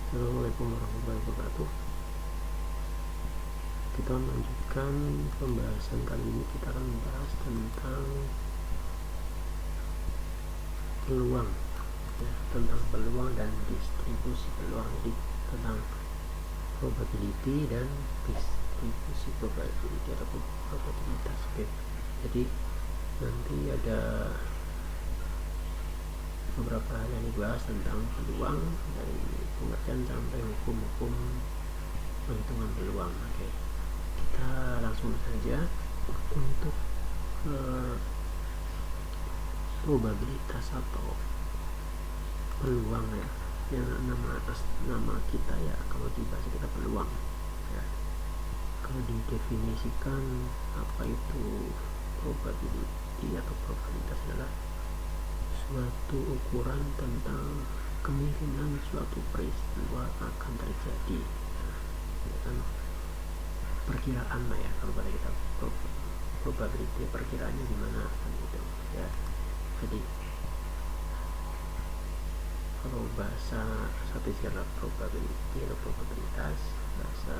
Assalamualaikum warahmatullahi wabarakatuh. Kita melanjutkan pembahasan kali ini. Kita akan membahas tentang peluang, ya, tentang peluang dan distribusi peluang. Jadi tentang probability dan distribusi probability ataupun probabilitas. Oke. Jadi nanti ada beberapa hal yang dibahas tentang peluang, dari pengertian sampai hukum-hukum perhitungan peluang. Oke, kita langsung saja untuk probabilitas atau peluang, ya, yang nama kita, ya, kalau di bahasa kita peluang, ya. Kalau didefinisikan apa itu probability atau probabilitas adalah suatu ukuran tentang kemungkinan suatu peristiwa akan terjadi, ya kan, perkiraan lah, ya, kalau pada kita probability perkiraannya gimana kan gitu, ya. Jadi kalau bahasa satu istilah probability atau probabilitas, bahasa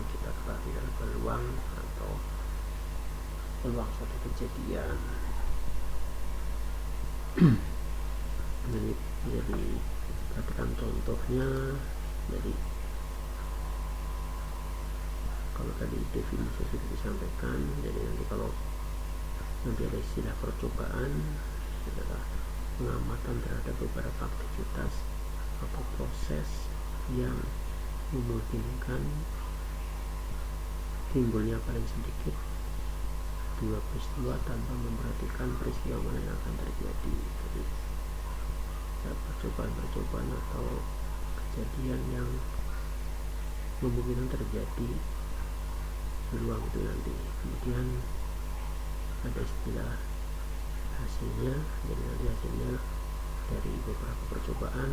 yang kita ketahui adalah peluang atau peluang suatu kejadian. jadi perhatikan contohnya. Jadi kalau tadi definisi sudah disampaikan, jadi nanti kalau nanti ada istilah percobaan, adalah pengamatan terhadap beberapa aktivitas atau proses yang memungkinkan timbulnya paling sedikit dua peristiwa tanpa memperhatikan peristiwa mana yang akan terjadi. Jadi percobaan atau kejadian yang memungkinkan terjadi peluang itu nanti. Kemudian ada istilah hasilnya, jadi nanti hasilnya dari beberapa percobaan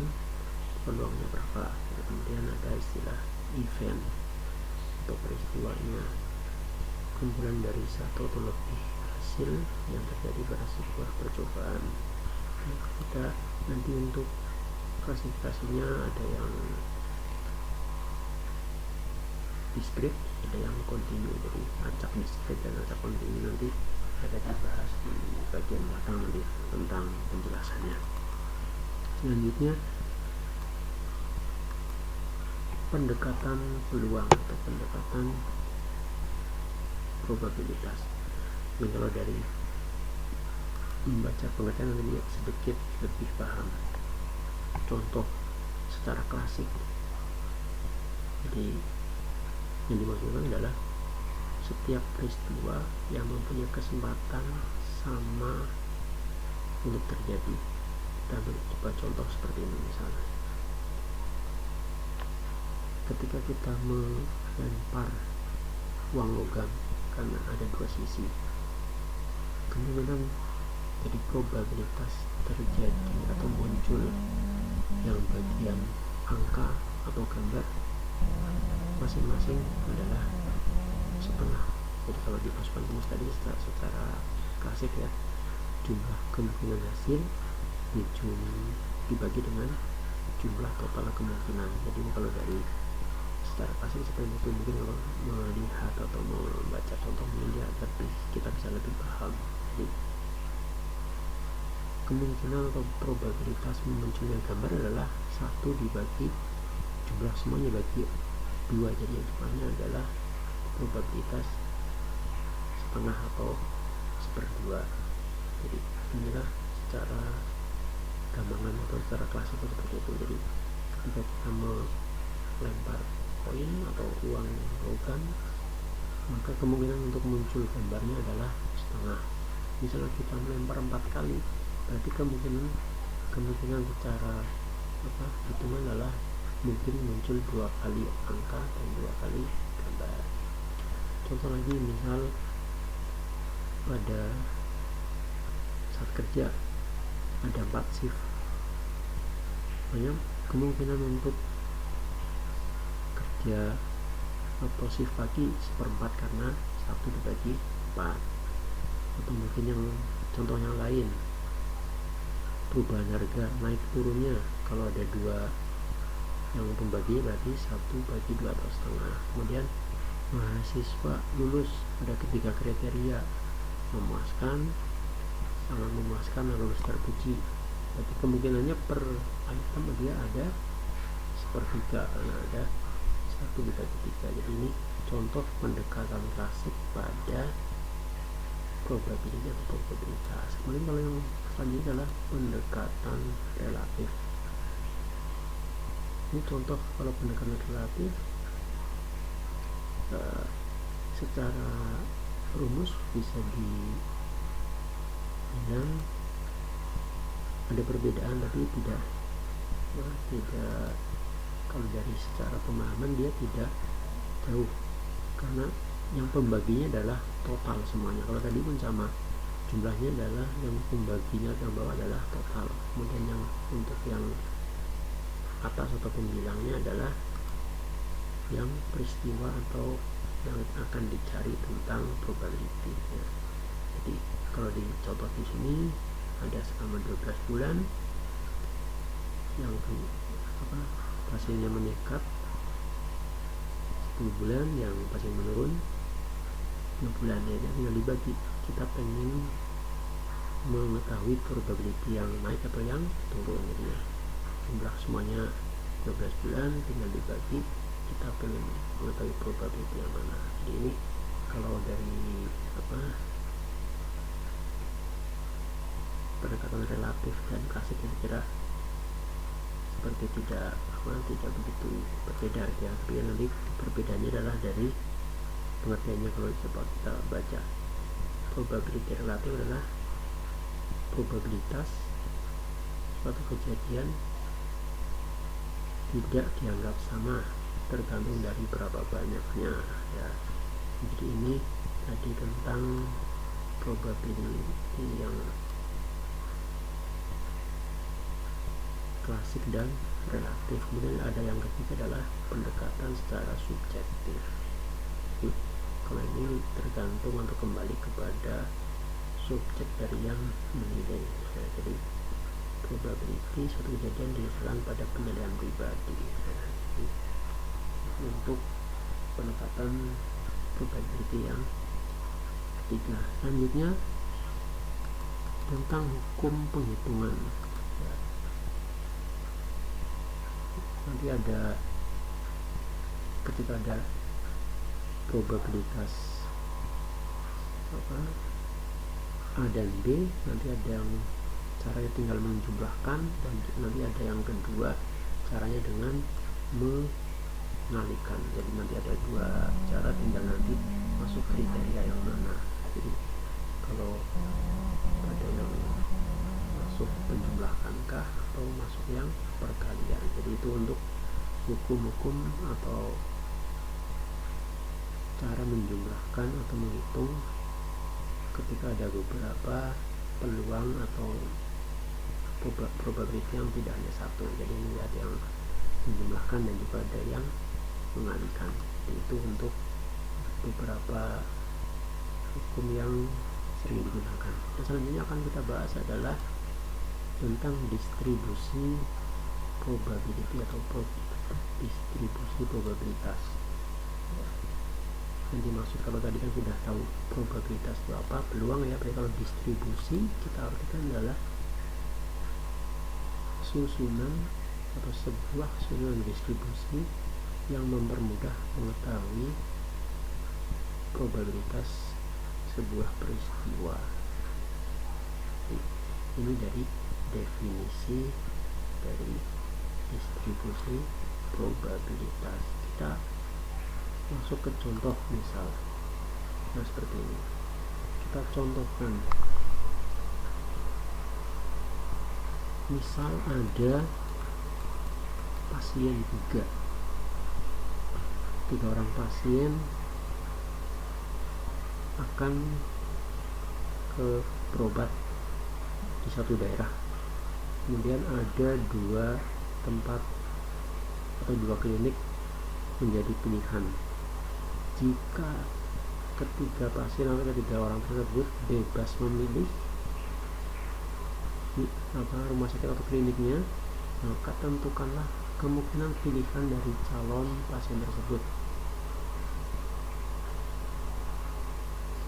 peluangnya berapa. Kemudian ada istilah event atau peristiwanya, kumpulan dari satu atau lebih hasil yang terjadi pada sebuah percobaan. Kita nanti untuk klasifikasinya ada yang diskrit, ada yang kontinu. Jadi acak diskrit dan acak kontinu nanti ada dibahas di bagian belakang nanti tentang penjelasannya. Selanjutnya pendekatan peluang atau pendekatan probabilitas. Jadi kalau dari membaca pengertian nanti sedikit lebih paham. Contoh secara klasik, jadi yang dimaksudkan adalah setiap peristiwa yang mempunyai kesempatan sama untuk terjadi. Kita coba contoh seperti ini. Misalnya ketika kita melempar uang logam, karena ada dua sisi, kemungkinan jadi probabilitas terjadi atau muncul yang bagian angka atau gambar masing-masing adalah setengah. Jadi kalau dimasukkan rumus tadi secara klasik, ya, jumlah kemungkinan hasil dibagi dengan jumlah total kemungkinan. Jadi kalau dari secara klasik seperti itu, mungkin kalau melihat atau membaca contoh mungkin kita bisa lebih paham. Jadi kemungkinan atau probabilitas munculnya gambar adalah 1 dibagi jumlah semuanya bagi 2, jadi yang depannya adalah probabilitas setengah atau 1/2. Jadi inilah secara gampangan atau secara klasik seperti itu. Jadi ketika kita melempar koin atau uang logam, maka kemungkinan untuk muncul gambarnya adalah setengah. Misalnya kita melempar 4 kali, berarti kemungkinan secara hitungan adalah mungkin muncul 2 kali angka dan 2 kali gambar. Contoh lagi, misal pada saat kerja ada 4 shift, banyak kemungkinan untuk kerja atau shift pagi 1/4 karena 1 dibagi 4. Atau mungkin yang contoh yang lain, perubahan harga naik turunnya, kalau ada 2 yang pembagi berarti 1/2 atau setengah. Kemudian mahasiswa lulus ada ketiga kriteria: memuaskan, sangat memuaskan, lulus terpuji. Berarti kemungkinannya per item dia ada 1/3 karena ada 1/3. Jadi ini contoh pendekatan klasik pada probability atau probabilitas. Kemudian kalau yang selanjutnya adalah pendekatan relatif. Ini contoh kalau pendekatan relatif secara rumus bisa dibilang ada perbedaan, tapi tidak kalau dari secara pemahaman dia tidak jauh, karena yang pembaginya adalah total semuanya. Kalau tadi pun sama, jumlahnya adalah yang pembaginya yang bawah adalah total. Kemudian yang untuk yang atas atau pembilangnya adalah yang peristiwa atau yang akan dicari tentang probability. Jadi kalau di contoh di sini ada selama 12 bulan yang pasiennya meningkat, 10 bulan yang pasien menurun, 6 bulan ya, tinggal dibagi. Kita pengen mengetahui probability yang naik atau yang turun, jadi jumlah semuanya 12 bulan tinggal dibagi, kita pengen mengetahui probability yang mana. Jadi ini kalau dari pendekatan relatif dan klasik yang kira seperti tidak begitu berbeda ya, tapi nanti perbedaannya adalah dari pengertiannya. Kalau coba kita baca, probability relatif adalah probabilitas suatu kejadian tidak dianggap sama tergantung dari berapa banyaknya ya. Jadi ini tadi tentang probability yang klasik dan relatif. Kemudian ada yang ketiga adalah pendekatan secara subjektif. Kalau ini tergantung atau kembali kepada subjek dari yang menilai ya. Jadi probability suatu kejadian diserang pada penilaian pribadi ya. Untuk pendekatan probability yang ketiga. Selanjutnya tentang hukum penghitungan ya. Nanti ada ketika ada probabilitas A dan B, nanti ada yang caranya tinggal menjumlahkan, dan nanti ada yang kedua caranya dengan mengalihkan. Jadi nanti ada dua cara, tinggal nanti masuk kriteria yang mana. Jadi kalau ada yang masuk penjumlahkankah atau masuk yang perkalian. Jadi itu untuk hukum-hukum atau cara menjumlahkan atau menghitung ketika ada beberapa peluang atau probability yang tidak hanya satu. Jadi ini ada yang menjumlahkan dan juga ada yang mengalihkan. Itu untuk beberapa hukum yang sering digunakan. Dan selanjutnya akan kita bahas adalah tentang distribusi probability atau distribusi probabilitas. Yang dimaksud, kalau tadi kan sudah tahu probabilitas itu apa, peluang ya. Tapi kalau distribusi kita artikan adalah susunan atau sebuah susunan distribusi yang mempermudah mengetahui probabilitas sebuah peristiwa. Ini dari definisi dari distribusi probabilitas. Kita masuk ke contoh misal, nah seperti ini kita contohkan. Misal ada pasien tiga orang pasien akan ke berobat di satu daerah. Kemudian ada dua tempat atau dua klinik menjadi pilihan. Jika ketiga pasien atau ketiga orang tersebut bebas memilih rumah sakit atau kliniknya, maka tentukanlah kemungkinan pilihan dari calon pasien tersebut.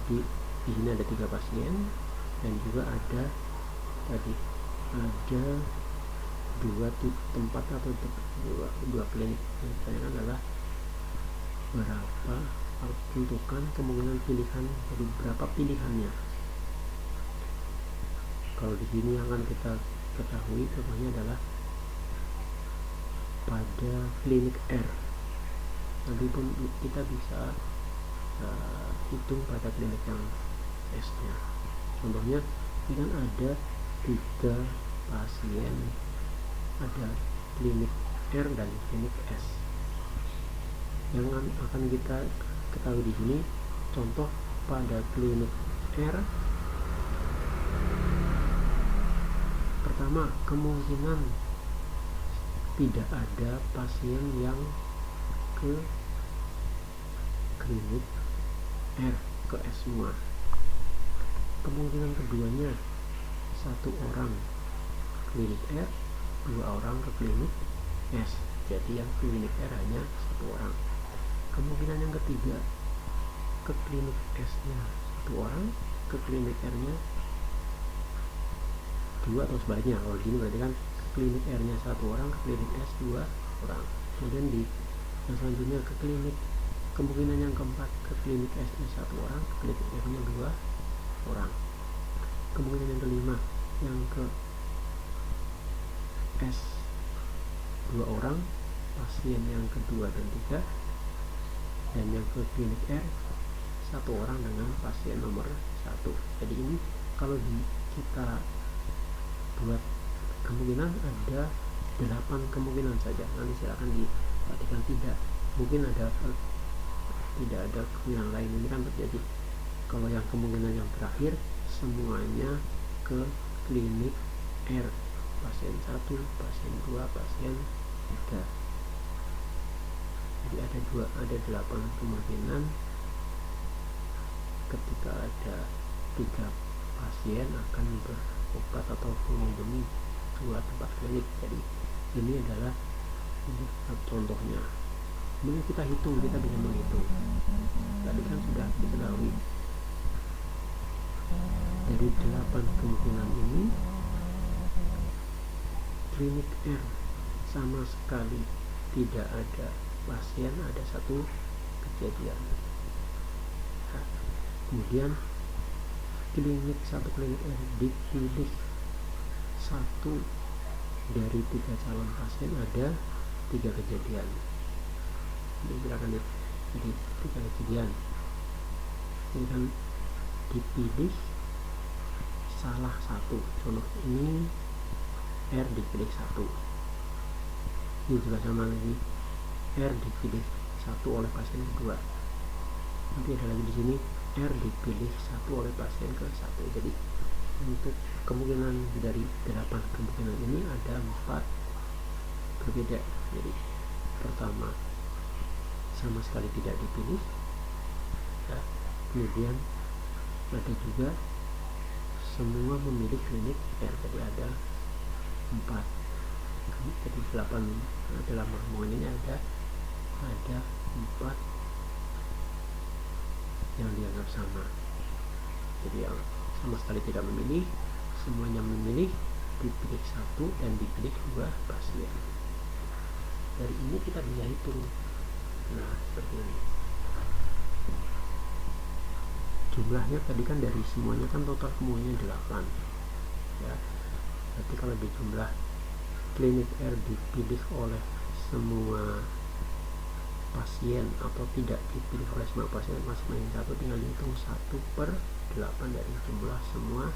Di sini ada 3 pasien dan juga ada dua tempat atau dua klinik. Yang ditanyakan adalah berapa tentukan kemungkinan pilihan dari berapa pilihannya. Kalau di sini yang akan kita ketahui contohnya adalah pada klinik R. Nanti pun kita bisa hitung pada klinik yang S-nya. Contohnya ini kan ada 3 pasien, ada klinik R dan klinik S. Yang akan kita ketahui di sini, contoh pada klinik R, pertama kemungkinan tidak ada pasien yang ke klinik R ke S semua. Kemungkinan keduanya 1 orang klinik R, 2 orang ke klinik S. Jadi yang klinik R hanya 1 orang. Kemungkinan yang ketiga ke klinik S-nya 1 orang, ke klinik R-nya 2 atau sebaliknya. Kalau gini berarti kan ke klinik R-nya 1 orang, ke klinik S 2 orang. Kemudian di yang selanjutnya ke klinik, kemungkinan yang keempat ke klinik S-nya 1 orang, ke klinik R-nya 2 orang. Kemungkinan yang kelima yang ke S 2 orang, pasien yang kedua dan 3, dan yang ke klinik R 1 orang dengan pasien nomor 1. Jadi ini kalau kita buat kemungkinan ada 8 kemungkinan saja. Nanti silakan diperhatikan, tidak ada kemungkinan lain. Ini kan terjadi kalau yang kemungkinan yang terakhir semuanya ke klinik R, pasien 1, pasien 2, pasien 3. Jadi ada 8 kemungkinan ketika ada 3 pasien akan berobat atau mengunjungi 2 tempat klinik. Jadi ini adalah contohnya. Kemudian kita hitung, kita bisa menghitung. Tadi kan sudah diketahui dari 8 kemungkinan ini klinik R sama sekali tidak ada pasien, ada 1 kejadian. Nah, kemudian klinik R dipilih 1 dari 3 calon pasien, ada 3 kejadian. Ini gerakan jadi 3 kejadian. Ini kan dipilih salah 1. Contoh ini R dipilih 1. Ini juga sama lagi, R dipilih 1 oleh pasien kedua. Nanti ada lagi di sini R dipilih 1 oleh pasien ke 1. Jadi untuk kemungkinan dari 8 kemungkinan ini ada 4 berbeda. Jadi pertama sama sekali tidak dipilih, ya. Kemudian ada juga semua memilih klinik R. Jadi ada 4. Jadi 8 dalam pertemuan ini ada 4 yang dianggap sama. Jadi yang sama sekali tidak memilih, semuanya memilih, dipilih 1 dan dipilih 2 pasien. Dari ini kita bisa hitung. Nah, seperti ini. Jumlahnya tadi kan dari semuanya kan total kemungkinannya 8. Ya. Berarti kalau di jumlah klinik R dipilih oleh semua pasien atau tidak dipilih oleh semua pasien masing-masing 1, tinggal dihitung 1/8 dari jumlah semua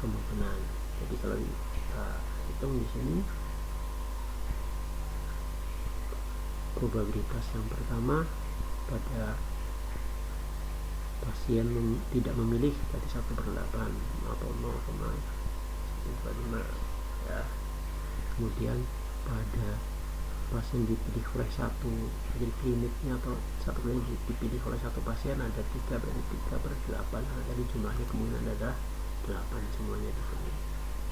kemungkinan. Jadi kalau kita hitung di sini, probabilitas yang pertama pada pasien tidak memilih berarti 1/8 atau 0,125, ya. Kemudian pada pasien dipilih oleh 1, jadi kliniknya atau 1 klinik dipilih oleh 1 pasien ada 3, berarti 3/8. Nah, jadi jumlahnya kemungkinan adalah 8 semuanya di sini.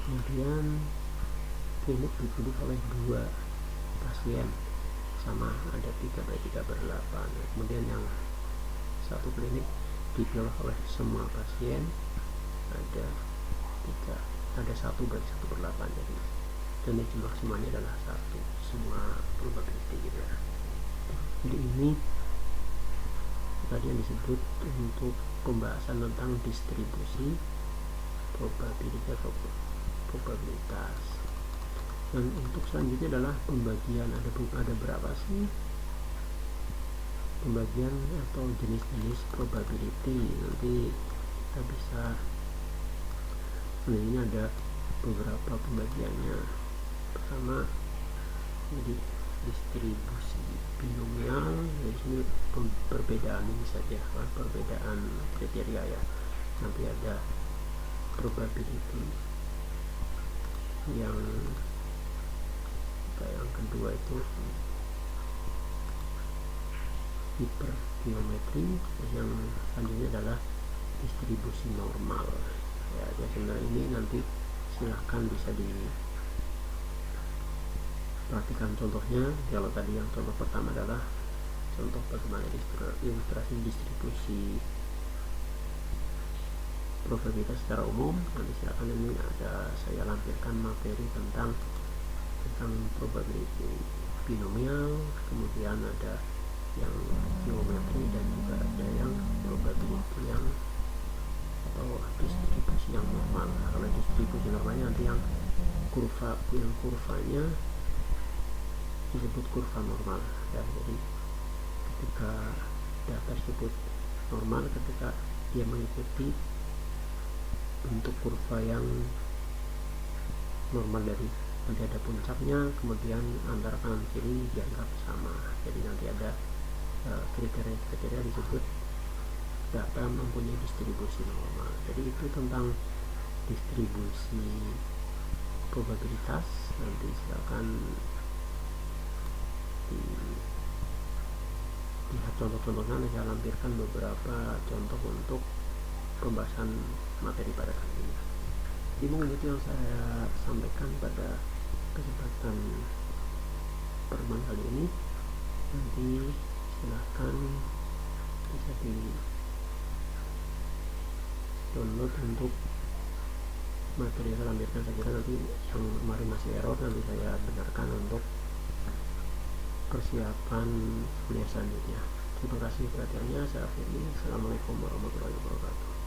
Kemudian klinik dipilih oleh 2 pasien sama, ada 3/8. Kemudian yang satu klinik dipilih oleh semua pasien, ada 1/8, jadi jumlah semuanya adalah 1, semua probability gitu ya. Jadi ini tadi yang disebut untuk pembahasan tentang distribusi probabilitas. Dan untuk selanjutnya adalah pembagian. Ada berapa sih pembagian atau jenis-jenis probability? Nanti kita bisa, ini ada beberapa pembagiannya. Pertama, jadi distribusi binomial. Dari sini perbedaan ini saja, perbedaan kriteria ya. Nanti ada probability yang kedua itu hipergeometri. Yang selanjutnya adalah distribusi normal ya. Sebenarnya ini nanti silahkan bisa diperhatikan contohnya. Kalau tadi yang contoh pertama adalah contoh bagaimana ilustrasi distribusi probabilitas secara umum. Nanti silakan, ini ada saya lampirkan materi tentang probability binomial, kemudian ada yang geometri, dan juga ada yang probability yang atau distribusi yang normal. Kalau distribusi normalnya nanti yang kurvanya disebut kurva normal ya. Jadi ketika data tersebut normal, ketika dia mengikuti bentuk kurva yang normal, dari nanti ada puncaknya, kemudian antara kanan kiri dianggap sama. Jadi nanti ada kriteria disebut data mempunyai distribusi normal. Jadi itu tentang distribusi probabilitas. Nanti silakan lihat contoh-contohnya. Saya lampirkan beberapa contoh untuk pembahasan materi pada kali ini. Jadi mungkin itu yang saya sampaikan pada kesempatan pertemuan kali ini. Nanti silahkan bisa di download untuk materi yang saya lampirkan. Saya kira nanti yang kemarin masih error nanti saya benarkan untuk persiapan kuliah selanjutnya. Terima kasih perhatiannya. Saya akhiri. Assalamualaikum warahmatullahi wabarakatuh.